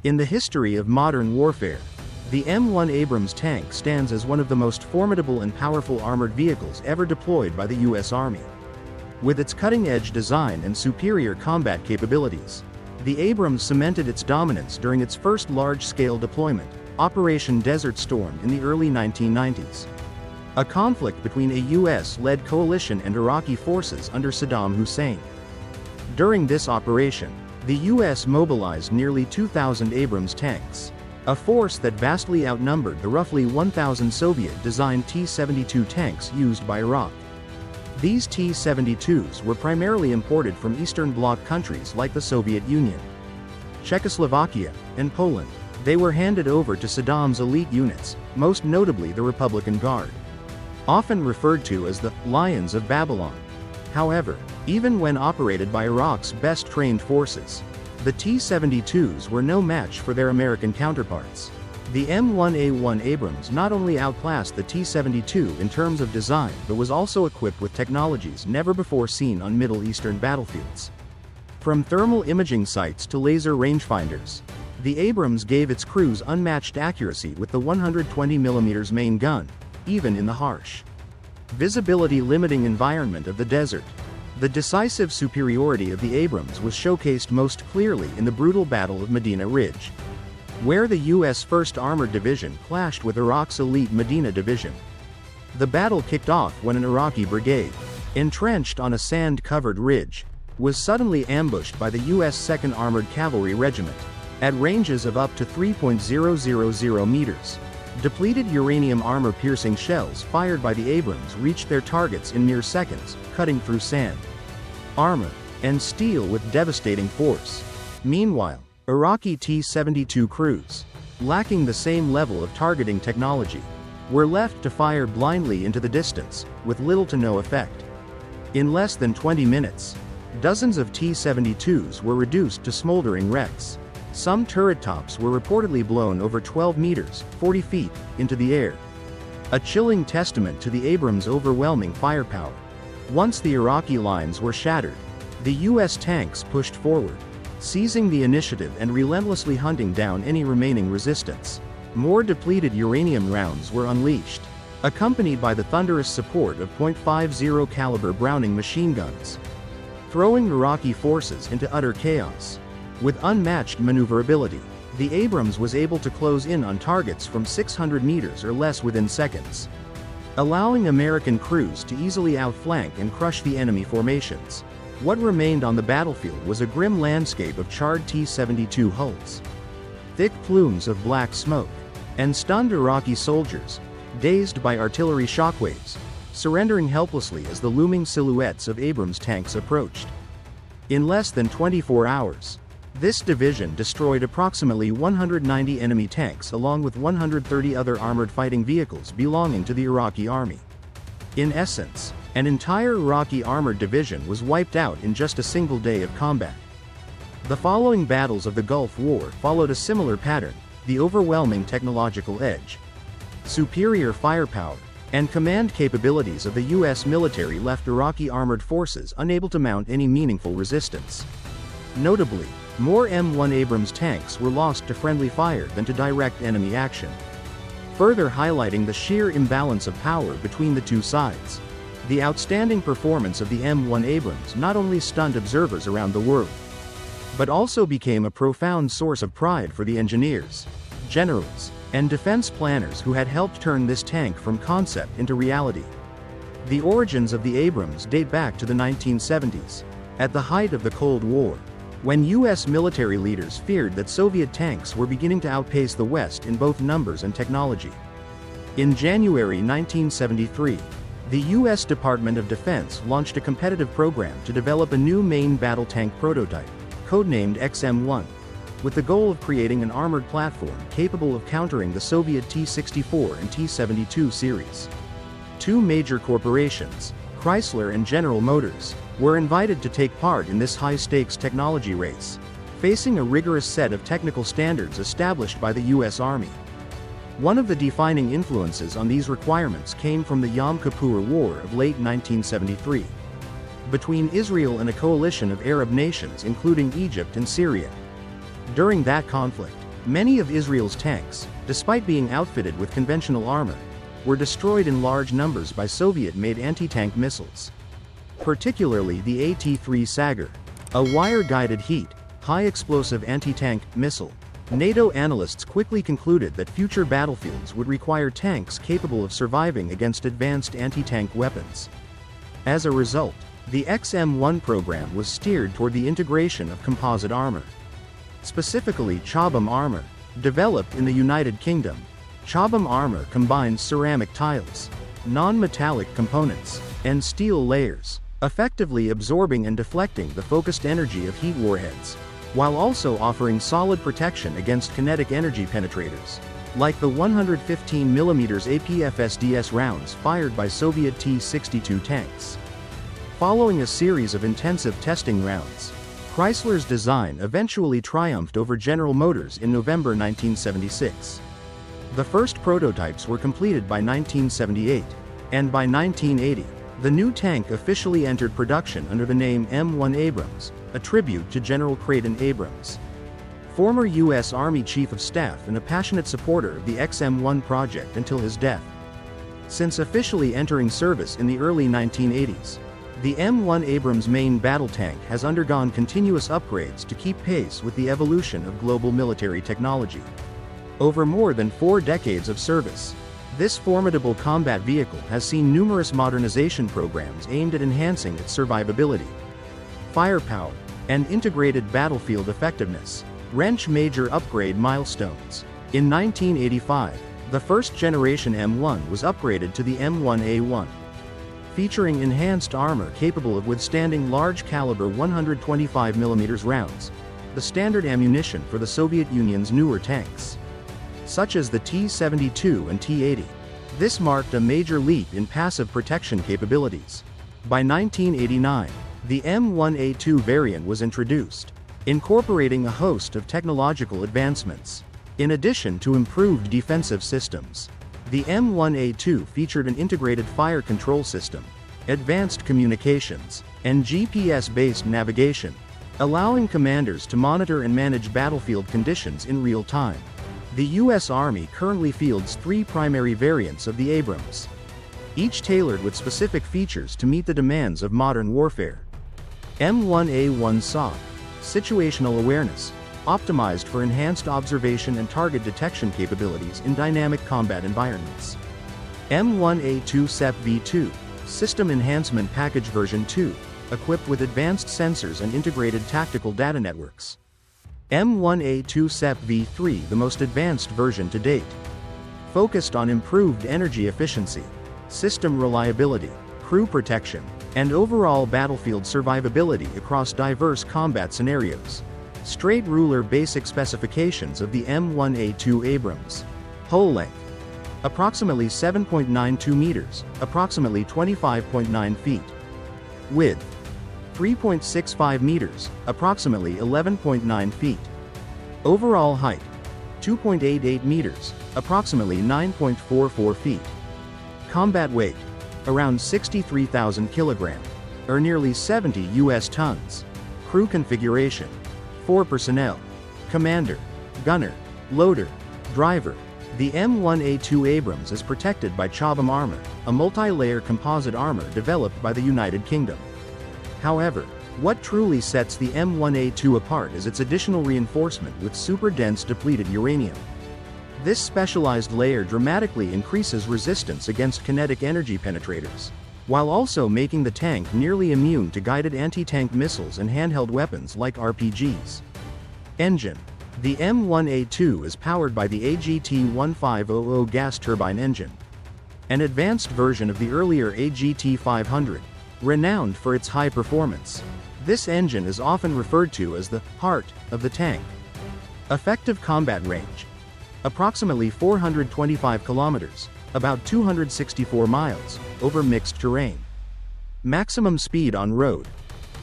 In the history of modern warfare, the M1 Abrams tank stands as one of the most formidable and powerful armored vehicles ever deployed by the U.S. Army. With its cutting-edge design and superior combat capabilities, the Abrams cemented its dominance during its first large-scale deployment, Operation Desert Storm, in the early 1990s. A conflict between a U.S.-led coalition and Iraqi forces under Saddam Hussein. During this operation, the U.S. mobilized nearly 2,000 Abrams tanks, a force that vastly outnumbered the roughly 1,000 Soviet-designed T-72 tanks used by Iraq. These T-72s were primarily imported from Eastern Bloc countries like the Soviet Union, Czechoslovakia, and Poland. They were handed over to Saddam's elite units, most notably the Republican Guard, often referred to as the Lions of Babylon. However, even when operated by Iraq's best-trained forces, the T-72s were no match for their American counterparts. The M1A1 Abrams not only outclassed the T-72 in terms of design but was also equipped with technologies never before seen on Middle Eastern battlefields. From thermal imaging sights to laser rangefinders, the Abrams gave its crews unmatched accuracy with the 120mm main gun, even in the harsh, visibility-limiting environment of the desert. The decisive superiority of the Abrams was showcased most clearly in the brutal Battle of Medina Ridge, where the U.S. 1st Armored Division clashed with Iraq's elite Medina Division. The battle kicked off when an Iraqi brigade, entrenched on a sand-covered ridge, was suddenly ambushed by the U.S. 2nd Armored Cavalry Regiment, at ranges of up to 3.000 meters. Depleted uranium armor-piercing shells fired by the Abrams reached their targets in mere seconds, cutting through sand, armor, and steel with devastating force. Meanwhile, Iraqi T-72 crews, lacking the same level of targeting technology, were left to fire blindly into the distance, with little to no effect. In less than 20 minutes, dozens of T-72s were reduced to smoldering wrecks. Some turret tops were reportedly blown over 12 meters, 40 feet, into the air. A chilling testament to the Abrams' overwhelming firepower. Once the Iraqi lines were shattered, the U.S. tanks pushed forward, seizing the initiative and relentlessly hunting down any remaining resistance. More depleted uranium rounds were unleashed, accompanied by the thunderous support of .50 caliber Browning machine guns, throwing Iraqi forces into utter chaos. With unmatched maneuverability, the Abrams was able to close in on targets from 600 meters or less within seconds, allowing American crews to easily outflank and crush the enemy formations. What remained on the battlefield was a grim landscape of charred T-72 hulls, thick plumes of black smoke, and stunned Iraqi soldiers, dazed by artillery shockwaves, surrendering helplessly as the looming silhouettes of Abrams tanks approached. In less than 24 hours, this division destroyed approximately 190 enemy tanks along with 130 other armored fighting vehicles belonging to the Iraqi army. In essence, an entire Iraqi armored division was wiped out in just a single day of combat. The following battles of the Gulf War followed a similar pattern: the overwhelming technological edge, superior firepower, and command capabilities of the U.S. military left Iraqi armored forces unable to mount any meaningful resistance. Notably, more M1 Abrams tanks were lost to friendly fire than to direct enemy action, further highlighting the sheer imbalance of power between the two sides. The outstanding performance of the M1 Abrams not only stunned observers around the world, but also became a profound source of pride for the engineers, generals, and defense planners who had helped turn this tank from concept into reality. The origins of the Abrams date back to the 1970s, at the height of the Cold War, when U.S. military leaders feared that Soviet tanks were beginning to outpace the West in both numbers and technology. In January 1973, the U.S. Department of Defense launched a competitive program to develop a new main battle tank prototype, codenamed XM1, with the goal of creating an armored platform capable of countering the Soviet T-64 and T-72 series. Two major corporations, Chrysler and General Motors, were invited to take part in this high-stakes technology race, facing a rigorous set of technical standards established by the U.S. Army. One of the defining influences on these requirements came from the Yom Kippur War of late 1973, between Israel and a coalition of Arab nations including Egypt and Syria. During that conflict, Many of Israel's tanks, despite being outfitted with conventional armor, were destroyed in large numbers by Soviet-made anti-tank missiles. Particularly the AT-3 Sagar, a wire-guided heat, high-explosive anti-tank missile. NATO analysts quickly concluded that future battlefields would require tanks capable of surviving against advanced anti-tank weapons. As a result, the XM1 program was steered toward the integration of composite armor. Specifically Chabam armor. Developed in the United Kingdom, Chabam armor combines ceramic tiles, non-metallic components, and steel layers, effectively absorbing and deflecting the focused energy of heat warheads, while also offering solid protection against kinetic energy penetrators, like the 115mm APFSDS rounds fired by Soviet T-62 tanks. Following a series of intensive testing rounds, Chrysler's design eventually triumphed over General Motors in November 1976. The first prototypes were completed by 1978, and by 1980, the new tank officially entered production under the name M1 Abrams, a tribute to General Creighton Abrams. Former U.S. Army Chief of Staff and a passionate supporter of the XM1 project until his death. Since officially entering service in the early 1980s, the M1 Abrams main battle tank has undergone continuous upgrades to keep pace with the evolution of global military technology. Over more than 4 decades of service, this formidable combat vehicle has seen numerous modernization programs aimed at enhancing its survivability, firepower, and integrated battlefield effectiveness. Wrench major upgrade milestones. In 1985, the first-generation M1 was upgraded to the M1A1. Featuring enhanced armor capable of withstanding large-caliber 125mm rounds, the standard ammunition for the Soviet Union's newer tanks, such as the T-72 and T-80. This marked a major leap in passive protection capabilities. By 1989, the M1A2 variant was introduced, incorporating a host of technological advancements. In addition to improved defensive systems, the M1A2 featured an integrated fire control system, advanced communications, and GPS-based navigation, allowing commanders to monitor and manage battlefield conditions in real time. The U.S. Army currently fields 3 primary variants of the Abrams, each tailored with specific features to meet the demands of modern warfare. M1A1 SOC, situational awareness, optimized for enhanced observation and target detection capabilities in dynamic combat environments. M1A2 SEP V2, System Enhancement Package version 2, equipped with advanced sensors and integrated tactical data networks. M1A2 SEP V3, the most advanced version to date, focused on improved energy efficiency, system reliability, crew protection, and overall battlefield survivability across diverse combat scenarios. Straight ruler basic specifications of the M1A2 Abrams. Hull length: approximately 7.92 meters, approximately 25.9 feet. Width: 3.65 meters, approximately 11.9 feet. Overall height: 2.88 meters, approximately 9.44 feet. Combat weight: around 63,000 kilograms, or nearly 70 US tons. Crew configuration: 4 personnel. Commander, gunner, loader, driver. The M1A2 Abrams is protected by Chabam armor, a multi-layer composite armor developed by the United Kingdom. However, what truly sets the M1A2 apart is its additional reinforcement with super-dense depleted uranium. This specialized layer dramatically increases resistance against kinetic energy penetrators, while also making the tank nearly immune to guided anti-tank missiles and handheld weapons like RPGs. Engine: the M1A2 is powered by the AGT-1500 gas turbine engine, an advanced version of the earlier AGT-500, renowned for its high performance. This engine is often referred to as the heart of the tank. Effective combat range: approximately 425 kilometers, about 264 miles, over mixed terrain. Maximum speed on road: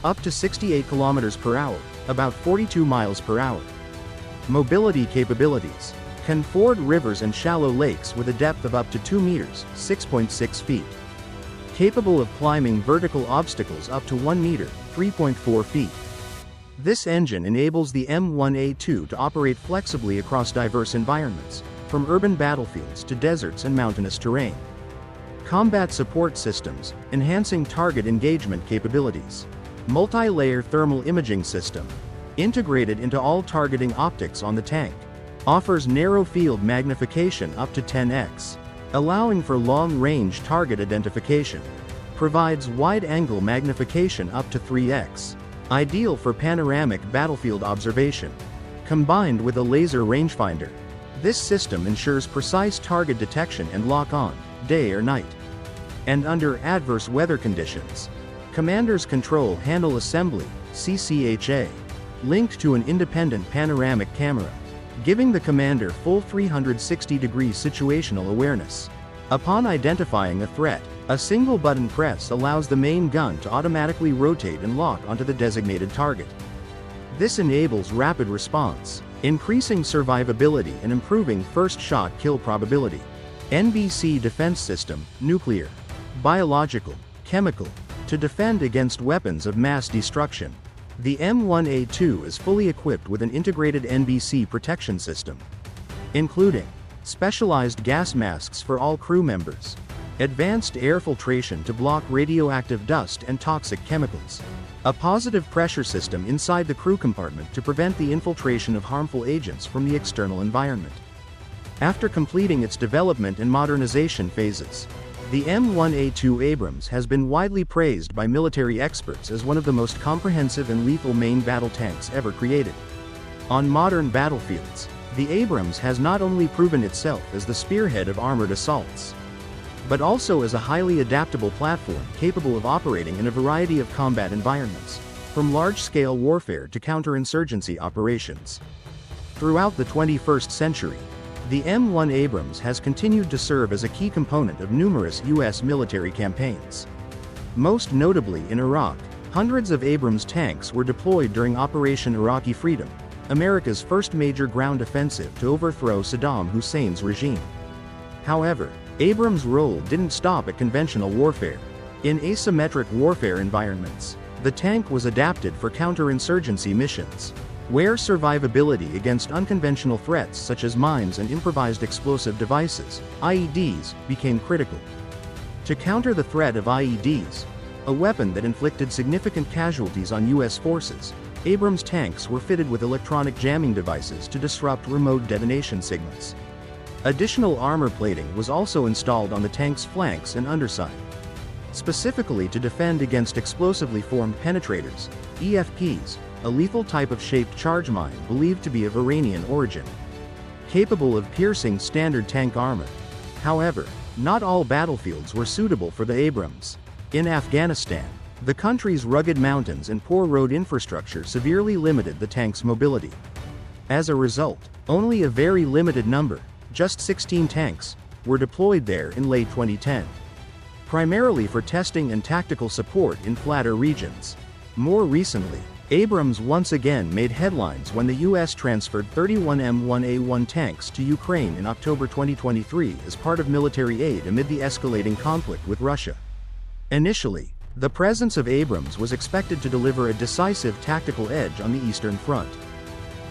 up to 68 kilometers per hour, about 42 miles per hour. Mobility capabilities: can ford rivers and shallow lakes with a depth of up to 2 meters, 6.6 feet. Capable of climbing vertical obstacles up to 1 meter, 3.4 feet. This engine enables the M1A2 to operate flexibly across diverse environments, from urban battlefields to deserts and mountainous terrain. Combat support systems, enhancing target engagement capabilities. Multi-layer thermal imaging system, integrated into all targeting optics on the tank. Offers narrow field magnification up to 10x, allowing for long-range target identification. Provides wide-angle magnification up to 3x, ideal for panoramic battlefield observation. Combined with a laser rangefinder, this system ensures precise target detection and lock-on, day or night. And under adverse weather conditions, Commander's Control Handle Assembly, CCHA, linked to an independent panoramic camera, giving the commander full 360-degree situational awareness. Upon identifying a threat, a single button press allows the main gun to automatically rotate and lock onto the designated target. This enables rapid response, increasing survivability and improving first shot kill probability. NBC defense system, nuclear, biological, chemical, to defend against weapons of mass destruction. The M1A2 is fully equipped with an integrated NBC protection system, including specialized gas masks for all crew members, advanced air filtration to block radioactive dust and toxic chemicals, a positive pressure system inside the crew compartment to prevent the infiltration of harmful agents from the external environment. After completing its development and modernization phases, the M1A2 Abrams has been widely praised by military experts as one of the most comprehensive and lethal main battle tanks ever created. On modern battlefields, the Abrams has not only proven itself as the spearhead of armored assaults, but also as a highly adaptable platform capable of operating in a variety of combat environments, from large-scale warfare to counterinsurgency operations. Throughout the 21st century, the M1 Abrams has continued to serve as a key component of numerous U.S. military campaigns. Most notably in Iraq, hundreds of Abrams tanks were deployed during Operation Iraqi Freedom, America's first major ground offensive to overthrow Saddam Hussein's regime. However, Abrams' role didn't stop at conventional warfare. In asymmetric warfare environments, the tank was adapted for counterinsurgency missions, where survivability against unconventional threats such as mines and improvised explosive devices, IEDs, became critical. To counter the threat of IEDs, a weapon that inflicted significant casualties on U.S. forces, Abrams tanks were fitted with electronic jamming devices to disrupt remote detonation signals. Additional armor plating was also installed on the tank's flanks and underside, specifically to defend against explosively formed penetrators, EFPs, a lethal type of shaped charge mine believed to be of Iranian origin, capable of piercing standard tank armor. However, not all battlefields were suitable for the Abrams. In Afghanistan, the country's rugged mountains and poor road infrastructure severely limited the tank's mobility. As a result, only a very limited number, just 16 tanks, were deployed there in late 2010, primarily for testing and tactical support in flatter regions. More recently, Abrams once again made headlines when the U.S. transferred 31 M1A1 tanks to Ukraine in October 2023 as part of military aid amid the escalating conflict with Russia. Initially, the presence of Abrams was expected to deliver a decisive tactical edge on the Eastern Front.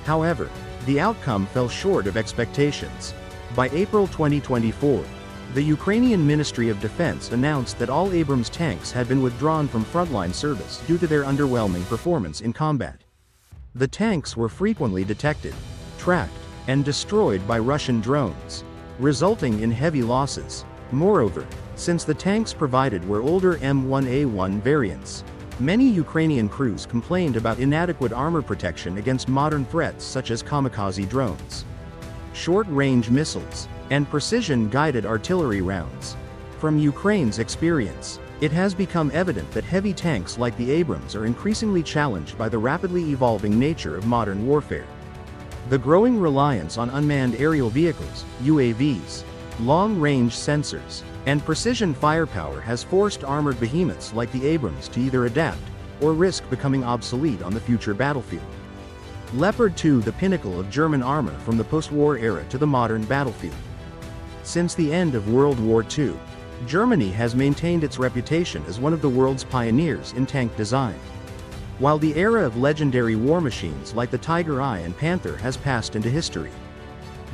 However, the outcome fell short of expectations. By April 2024, the Ukrainian Ministry of Defense announced that all Abrams tanks had been withdrawn from frontline service due to their underwhelming performance in combat. The tanks were frequently detected, tracked, and destroyed by Russian drones, resulting in heavy losses. Moreover, since the tanks provided were older M1A1 variants, many Ukrainian crews complained about inadequate armor protection against modern threats such as kamikaze drones, short-range missiles, and precision-guided artillery rounds. From Ukraine's experience, it has become evident that heavy tanks like the Abrams are increasingly challenged by the rapidly evolving nature of modern warfare. The growing reliance on unmanned aerial vehicles, UAVs, long-range sensors, and precision firepower has forced armored behemoths like the Abrams to either adapt or risk becoming obsolete on the future battlefield. Leopard 2, the pinnacle of German armor from the post-war era to the modern battlefield. Since the end of World War II, Germany has maintained its reputation as one of the world's pioneers in tank design. while the era of legendary war machines like the Tiger I and Panther has passed into history.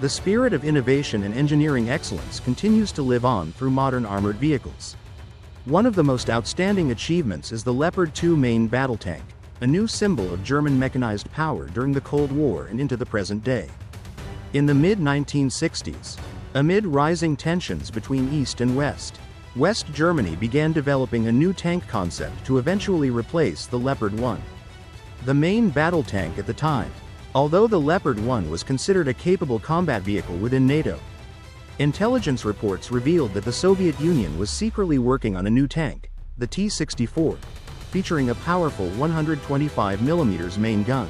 The spirit of innovation and engineering excellence continues to live on through modern armored vehicles. One of the most outstanding achievements is the Leopard 2 main battle tank, a new symbol of German mechanized power during the Cold War and into the present day. In the mid-1960s, amid rising tensions between East and West, West Germany began developing a new tank concept to eventually replace the Leopard 1. The main battle tank at the time, although the Leopard 1 was considered a capable combat vehicle within NATO. Intelligence reports revealed that the Soviet Union was secretly working on a new tank, the T-64, featuring a powerful 125mm main gun,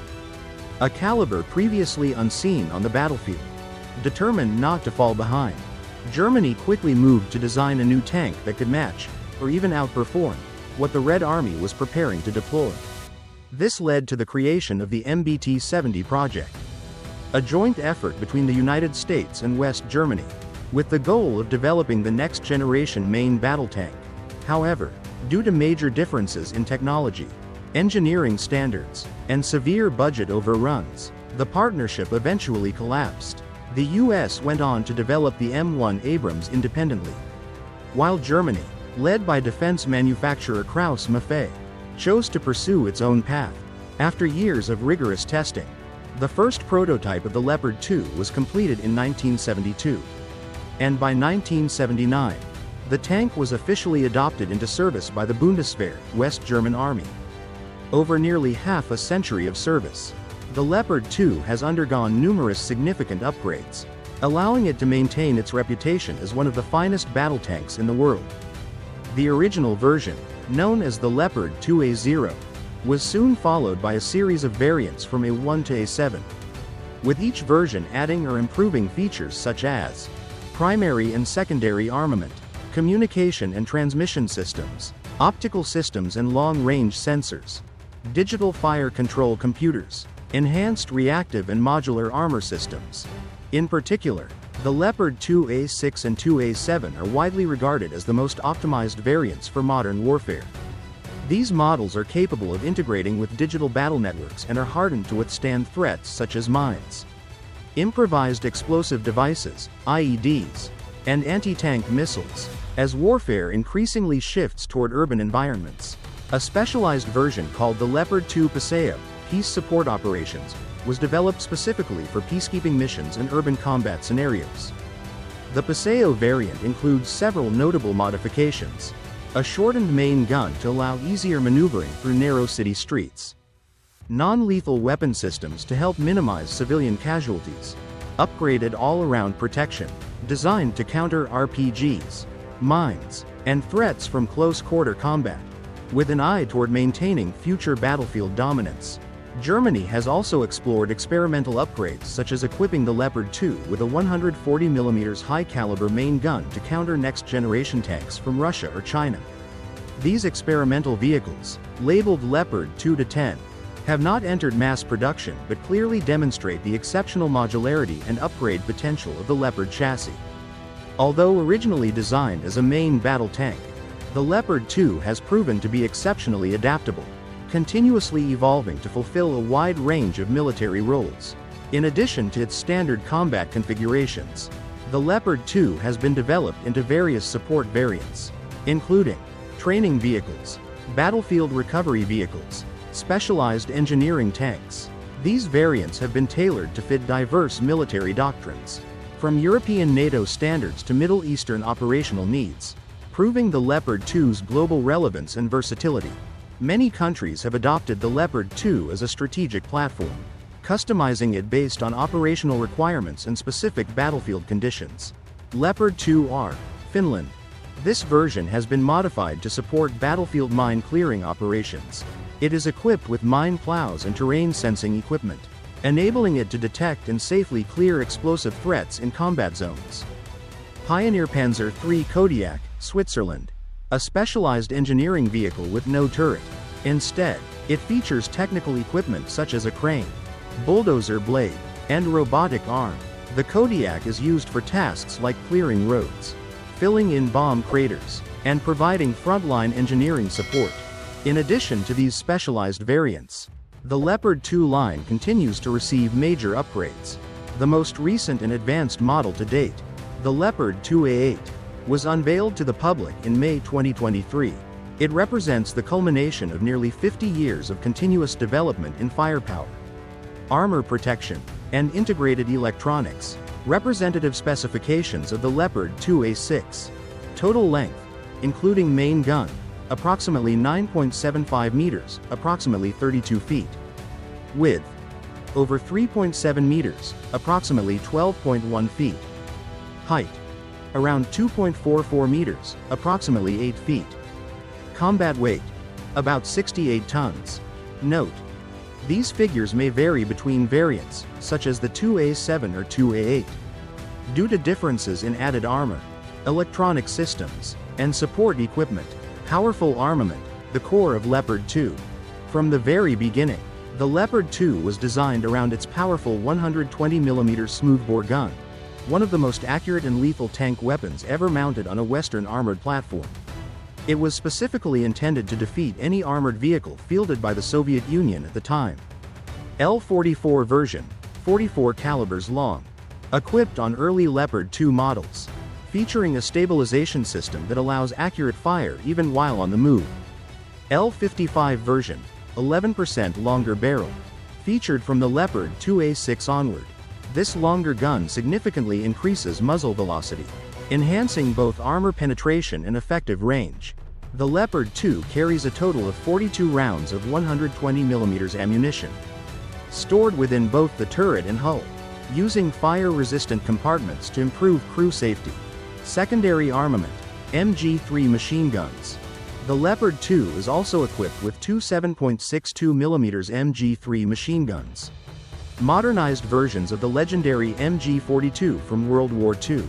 a caliber previously unseen on the battlefield. Determined not to fall behind, Germany quickly moved to design a new tank that could match, or even outperform, what the Red Army was preparing to deploy. This led to the creation of the MBT-70 project, a joint effort between the United States and West Germany, with the goal of developing the next-generation main battle tank. However, due to major differences in technology, engineering standards, and severe budget overruns, the partnership eventually collapsed. The US went on to develop the M1 Abrams independently, while Germany, led by defense manufacturer Krauss-Maffei, chose to pursue its own path. After years of rigorous testing, the first prototype of the Leopard 2 was completed in 1972. And by 1979, the tank was officially adopted into service by the Bundeswehr, West German Army. Over nearly half a century of service, the Leopard 2 has undergone numerous significant upgrades, allowing it to maintain its reputation as one of the finest battle tanks in the world. The original version, known as the Leopard 2A0, was soon followed by a series of variants from A1 to A7, with each version adding or improving features such as primary and secondary armament, communication and transmission systems, optical systems and long-range sensors, digital fire control computers, enhanced reactive and modular armor systems. In particular, the Leopard 2A6 and 2A7 are widely regarded as the most optimized variants for modern warfare. These models are capable of integrating with digital battle networks and are hardened to withstand threats such as mines, improvised explosive devices, IEDs, and anti-tank missiles, as warfare increasingly shifts toward urban environments. A specialized version called the Leopard 2 Paseo, Peace Support Operations, was developed specifically for peacekeeping missions and urban combat scenarios. The Paseo variant includes several notable modifications: a shortened main gun to allow easier maneuvering through narrow city streets, non-lethal weapon systems to help minimize civilian casualties, upgraded all-around protection, designed to counter RPGs, mines, and threats from close-quarter combat, with an eye toward maintaining future battlefield dominance. Germany has also explored experimental upgrades such as equipping the Leopard 2 with a 140mm high-caliber main gun to counter next-generation tanks from Russia or China. These experimental vehicles, labeled Leopard 2-10, have not entered mass production but clearly demonstrate the exceptional modularity and upgrade potential of the Leopard chassis. Although originally designed as a main battle tank, the Leopard 2 has proven to be exceptionally adaptable, continuously evolving to fulfill a wide range of military roles. In addition to its standard combat configurations, the Leopard 2 has been developed into various support variants, including training vehicles, battlefield recovery vehicles, specialized engineering tanks. These variants have been tailored to fit diverse military doctrines, from European NATO standards to Middle Eastern operational needs, proving the Leopard 2's global relevance and versatility. Many countries have adopted the Leopard 2 as a strategic platform, customizing it based on operational requirements and specific battlefield conditions. Leopard 2R, Finland. This version has been modified to support battlefield mine clearing operations. It is equipped with mine plows and terrain sensing equipment, enabling it to detect and safely clear explosive threats in combat zones. Pioneer Panzer III Kodiak, Switzerland. A specialized engineering vehicle with no turret. Instead, it features technical equipment such as a crane, bulldozer blade, and robotic arm. The Kodiak is used for tasks like clearing roads, filling in bomb craters, and providing frontline engineering support. In addition to these specialized variants, the Leopard 2 line continues to receive major upgrades. The most recent and advanced model to date, the Leopard 2A8, was unveiled to the public in May 2023. It represents the culmination of nearly 50 years of continuous development in firepower, armor protection, and integrated electronics. Representative specifications of the Leopard 2A6. Total length, including main gun, approximately 9.75 meters, approximately 32 feet. Width, over 3.7 meters, approximately 12.1 feet. Height, around 2.44 meters, approximately 8 feet. Combat weight, about 68 tons. Note: these figures may vary between variants, such as the 2A7 or 2A8, due to differences in added armor, electronic systems, and support equipment. Powerful armament, the core of Leopard 2. From the very beginning, the Leopard 2 was designed around its powerful 120mm smoothbore gun, one of the most accurate and lethal tank weapons ever mounted on a Western armored platform. It was specifically intended to defeat any armored vehicle fielded by the Soviet Union at the time. L-44 version, 44 calibers long. Equipped on early Leopard 2 models. Featuring a stabilization system that allows accurate fire even while on the move. L-55 version, 11% longer barrel. Featured from the Leopard 2A6 onward. This longer gun significantly increases muzzle velocity, enhancing both armor penetration and effective range. The Leopard 2 carries a total of 42 rounds of 120mm ammunition, stored within both the turret and hull, using fire-resistant compartments to improve crew safety. Secondary armament, MG3 machine guns. The Leopard 2 is also equipped with two 7.62mm MG3 machine guns, modernized versions of the legendary MG42 from World War II.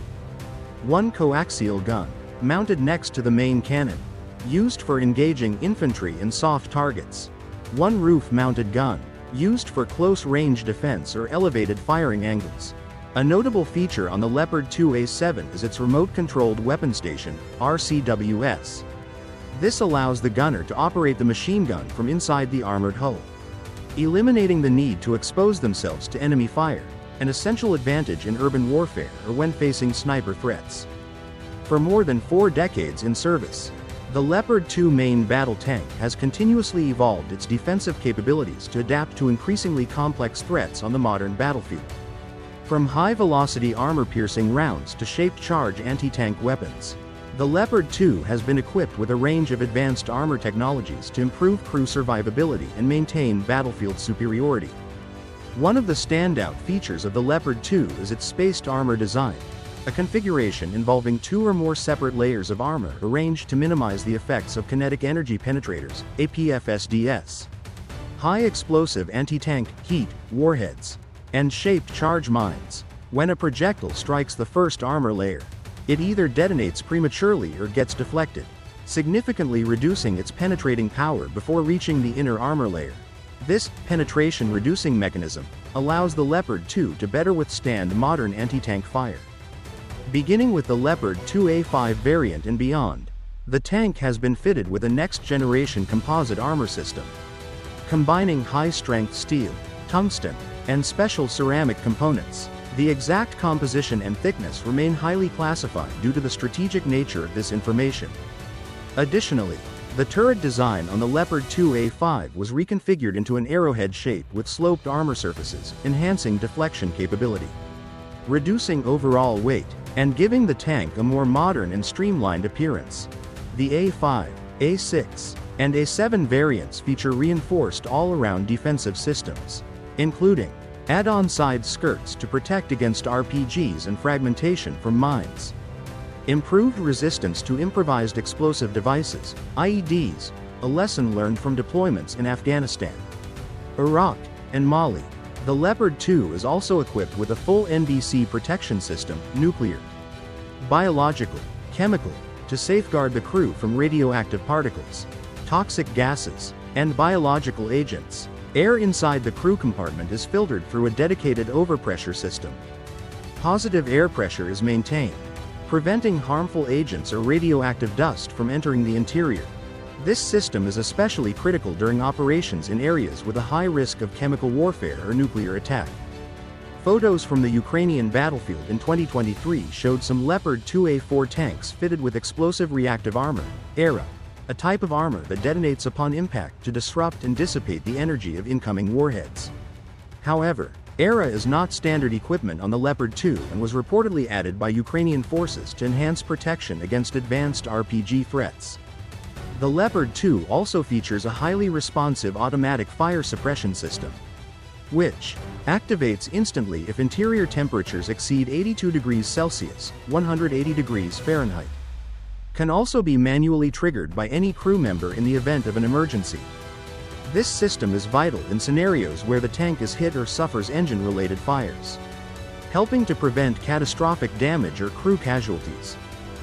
One coaxial gun, mounted next to the main cannon, used for engaging infantry and soft targets. One roof-mounted gun, used for close-range defense or elevated firing angles. A notable feature on the Leopard 2A7 is its remote-controlled weapon station, RCWS. This allows the gunner to operate the machine gun from inside the armored hull, eliminating the need to expose themselves to enemy fire, an essential advantage in urban warfare or when facing sniper threats. For more than 4 decades in service, the Leopard 2 main battle tank has continuously evolved its defensive capabilities to adapt to increasingly complex threats on the modern battlefield. From high-velocity armor-piercing rounds to shaped-charge anti-tank weapons, the Leopard 2 has been equipped with a range of advanced armor technologies to improve crew survivability and maintain battlefield superiority. One of the standout features of the Leopard 2 is its spaced armor design, a configuration involving 2 or more separate layers of armor arranged to minimize the effects of kinetic energy penetrators, APFSDS, high-explosive anti-tank, heat, warheads, and shaped charge mines. When a projectile strikes the first armor layer, it either detonates prematurely or gets deflected, significantly reducing its penetrating power before reaching the inner armor layer. This penetration-reducing mechanism allows the Leopard 2 to better withstand modern anti-tank fire. Beginning with the Leopard 2A5 variant and beyond, the tank has been fitted with a next-generation composite armor system, combining high-strength steel, tungsten, and special ceramic components. The exact composition and thickness remain highly classified due to the strategic nature of this information. Additionally, the turret design on the Leopard 2A5 was reconfigured into an arrowhead shape with sloped armor surfaces, enhancing deflection capability, reducing overall weight, and giving the tank a more modern and streamlined appearance. The A5, A6, and A7 variants feature reinforced all-around defensive systems, including add-on side skirts to protect against RPGs and fragmentation from mines, improved resistance to improvised explosive devices, IEDs, a lesson learned from deployments in Afghanistan, Iraq, and Mali. The Leopard 2 is also equipped with a full NBC protection system, nuclear, biological, chemical, to safeguard the crew from radioactive particles, toxic gases, and biological agents. Air inside the crew compartment is filtered through a dedicated overpressure system. Positive air pressure is maintained, preventing harmful agents or radioactive dust from entering the interior. This system is especially critical during operations in areas with a high risk of chemical warfare or nuclear attack. Photos from the Ukrainian battlefield in 2023 showed some Leopard 2A4 tanks fitted with explosive reactive armor, ERA, a type of armor that detonates upon impact to disrupt and dissipate the energy of incoming warheads. However, ERA is not standard equipment on the Leopard 2 and was reportedly added by Ukrainian forces to enhance protection against advanced RPG threats. The Leopard 2 also features a highly responsive automatic fire suppression system, which activates instantly if interior temperatures exceed 82 degrees Celsius, 180 degrees Fahrenheit. Can also be manually triggered by any crew member in the event of an emergency. This system is vital in scenarios where the tank is hit or suffers engine-related fires, helping to prevent catastrophic damage or crew casualties.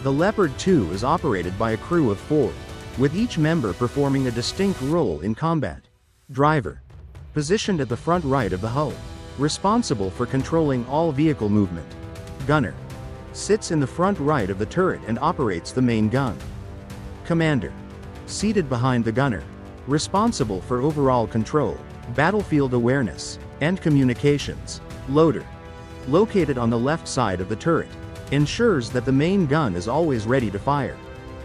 The Leopard 2 is operated by a crew of 4, with each member performing a distinct role in combat. Driver, positioned at the front right of the hull, responsible for controlling all vehicle movement. Gunner, sits in the front right of the turret and operates the main gun. Commander, seated behind the gunner, responsible for overall control, battlefield awareness, and communications. Loader, located on the left side of the turret, ensures that the main gun is always ready to fire.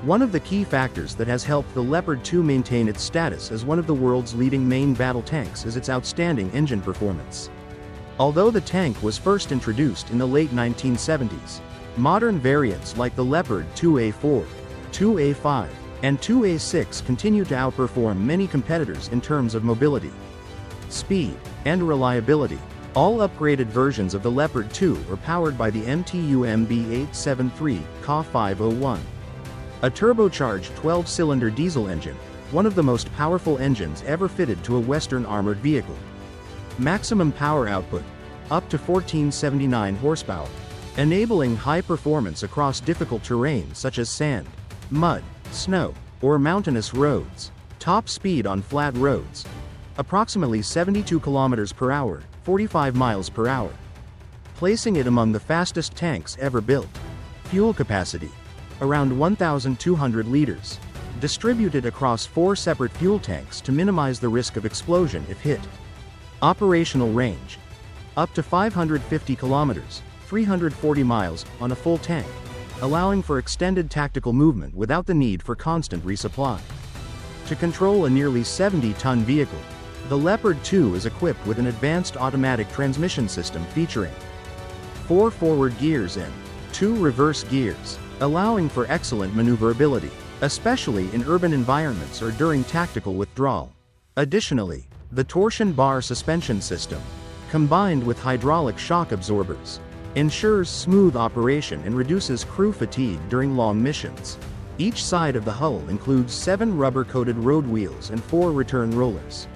One of the key factors that has helped the Leopard 2 maintain its status as one of the world's leading main battle tanks is its outstanding engine performance. Although the tank was first introduced in the late 1970s, modern variants like the Leopard 2A4, 2A5, and 2A6 continue to outperform many competitors in terms of mobility, speed, and reliability. All upgraded versions of the Leopard 2 are powered by the MTU-MB873 Ka501, a turbocharged 12-cylinder diesel engine, one of the most powerful engines ever fitted to a Western armored vehicle. Maximum power output, up to 1479 horsepower, enabling high performance across difficult terrain such as sand, mud, snow, or mountainous roads. Top speed on flat roads, approximately 72 km per hour, 45 miles per hour, placing it among the fastest tanks ever built. Fuel capacity, around 1,200 liters, distributed across 4 separate fuel tanks to minimize the risk of explosion if hit. Operational range, up to 550 kilometers, 340 miles, on a full tank, allowing for extended tactical movement without the need for constant resupply. To control a nearly 70-ton vehicle, the Leopard 2 is equipped with an advanced automatic transmission system featuring 4 forward gears and 2 reverse gears, allowing for excellent maneuverability, especially in urban environments or during tactical withdrawal. Additionally, the torsion bar suspension system, combined with hydraulic shock absorbers, ensures smooth operation and reduces crew fatigue during long missions. Each side of the hull includes 7 rubber-coated road wheels and 4 return rollers,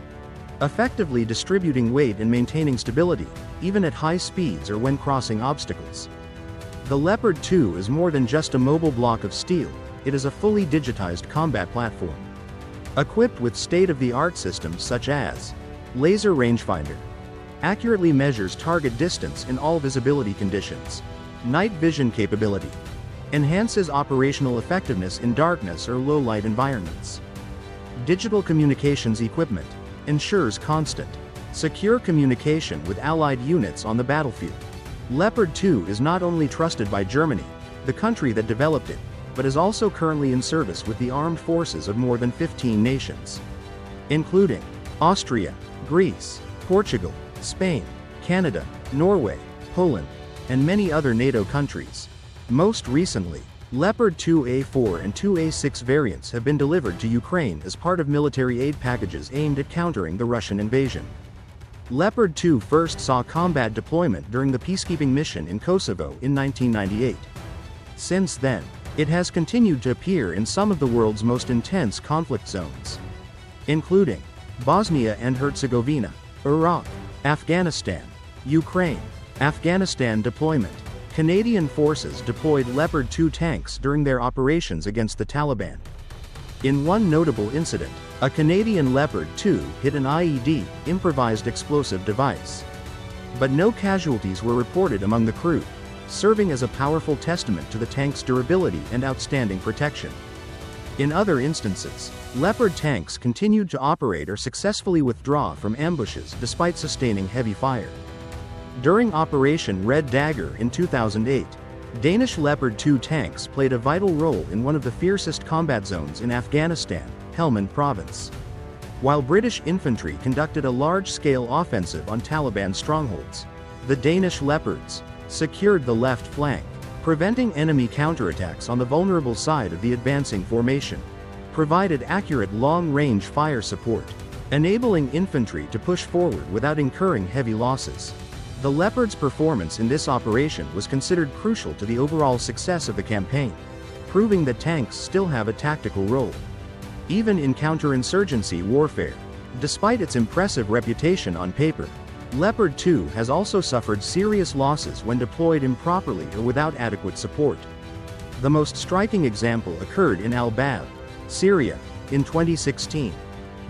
effectively distributing weight and maintaining stability, even at high speeds or when crossing obstacles. The Leopard 2 is more than just a mobile block of steel, it is a fully digitized combat platform. Equipped with state-of-the-art systems such as laser rangefinder, accurately measures target distance in all visibility conditions, night vision capability, enhances operational effectiveness in darkness or low-light environments. Digital communications equipment, ensures constant, secure communication with allied units on the battlefield. Leopard 2 is not only trusted by Germany, the country that developed it, but is also currently in service with the armed forces of more than 15 nations, including Austria, Greece, Portugal, Spain, Canada, Norway, Poland, and many other NATO countries. Most recently, Leopard 2A4 and 2A6 variants have been delivered to Ukraine as part of military aid packages aimed at countering the Russian invasion. Leopard 2 first saw combat deployment during the peacekeeping mission in Kosovo in 1998. Since then, it has continued to appear in some of the world's most intense conflict zones, including Bosnia and Herzegovina, Iraq, Afghanistan, Ukraine. Afghanistan deployment. Canadian forces deployed Leopard 2 tanks during their operations against the Taliban. In one notable incident, a Canadian Leopard 2 hit an IED, improvised explosive device. But no casualties were reported among the crew, serving as a powerful testament to the tank's durability and outstanding protection. In other instances, Leopard tanks continued to operate or successfully withdraw from ambushes despite sustaining heavy fire. During Operation Red Dagger in 2008, Danish Leopard 2 tanks played a vital role in one of the fiercest combat zones in Afghanistan, Helmand Province. While British infantry conducted a large-scale offensive on Taliban strongholds, the Danish Leopards secured the left flank, preventing enemy counterattacks on the vulnerable side of the advancing formation, provided accurate long-range fire support, enabling infantry to push forward without incurring heavy losses. The Leopard's performance in this operation was considered crucial to the overall success of the campaign, proving that tanks still have a tactical role, even in counterinsurgency warfare. Despite its impressive reputation on paper, Leopard 2 has also suffered serious losses when deployed improperly or without adequate support. The most striking example occurred in Al-Bab, Syria, in 2016.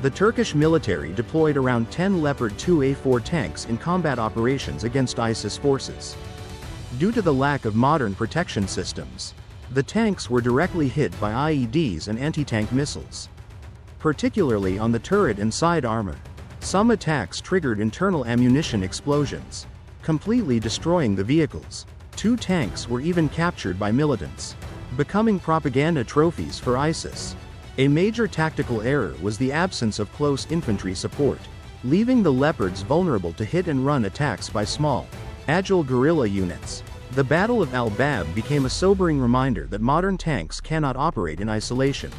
The Turkish military deployed around 10 Leopard 2A4 tanks in combat operations against ISIS forces. Due to the lack of modern protection systems, the tanks were directly hit by IEDs and anti-tank missiles, particularly on the turret and side armor. Some attacks triggered internal ammunition explosions, completely destroying the vehicles. 2 tanks were even captured by militants, becoming propaganda trophies for ISIS. A major tactical error was the absence of close infantry support, leaving the Leopards vulnerable to hit-and-run attacks by small, agile guerrilla units. The Battle of Al-Bab became a sobering reminder that modern tanks cannot operate in isolation,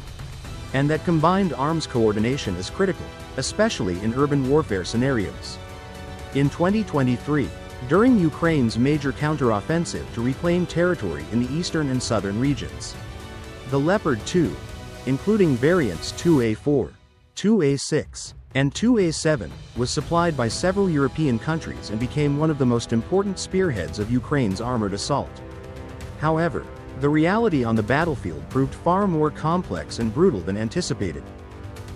and that combined arms coordination is critical, especially in urban warfare scenarios. In 2023, during Ukraine's major counteroffensive to reclaim territory in the eastern and southern regions, the Leopard 2, including variants 2A4, 2A6, and 2A7, was supplied by several European countries and became one of the most important spearheads of Ukraine's armored assault. However, the reality on the battlefield proved far more complex and brutal than anticipated.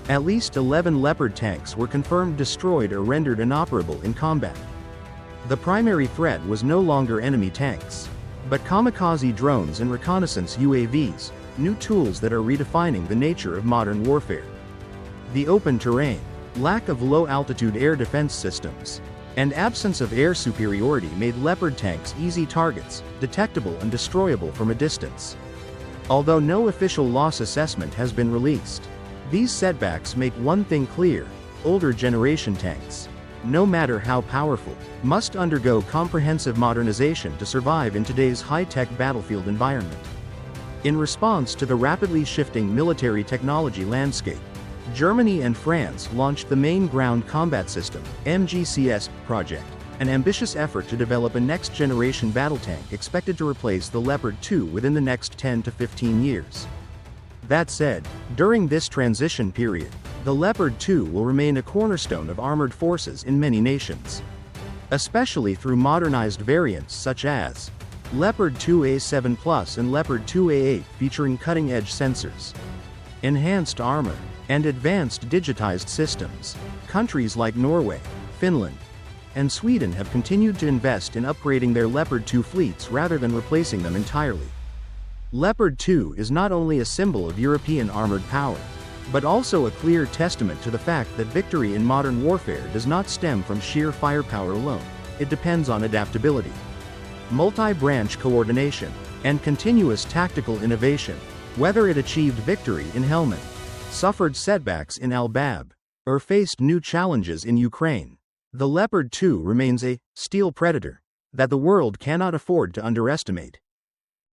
At least 11 Leopard tanks were confirmed destroyed or rendered inoperable in combat. The primary threat was no longer enemy tanks, but kamikaze drones and reconnaissance UAVs, new tools that are redefining the nature of modern warfare. The open terrain, lack of low-altitude air defense systems, and absence of air superiority made Leopard tanks easy targets, detectable and destroyable from a distance. Although no official loss assessment has been released, these setbacks make one thing clear: older generation tanks, no matter how powerful, must undergo comprehensive modernization to survive in today's high-tech battlefield environment. In response to the rapidly shifting military technology landscape, Germany and France launched the Main Ground Combat System (MGCS) project, an ambitious effort to develop a next-generation battle tank expected to replace the Leopard 2 within the next 10 to 15 years. That said, during this transition period, the Leopard 2 will remain a cornerstone of armored forces in many nations, especially through modernized variants such as Leopard 2A7 Plus and Leopard 2A8, featuring cutting-edge sensors, enhanced armor, and advanced digitized systems. Countries like Norway, Finland, and Sweden have continued to invest in upgrading their Leopard 2 fleets rather than replacing them entirely. Leopard 2 is not only a symbol of European armored power, but also a clear testament to the fact that victory in modern warfare does not stem from sheer firepower alone. It depends on adaptability, multi-branch coordination, and continuous tactical innovation. Whether it achieved victory in Helmand, suffered setbacks in Al-Bab, or faced new challenges in Ukraine, the Leopard 2 remains a steel predator that the world cannot afford to underestimate.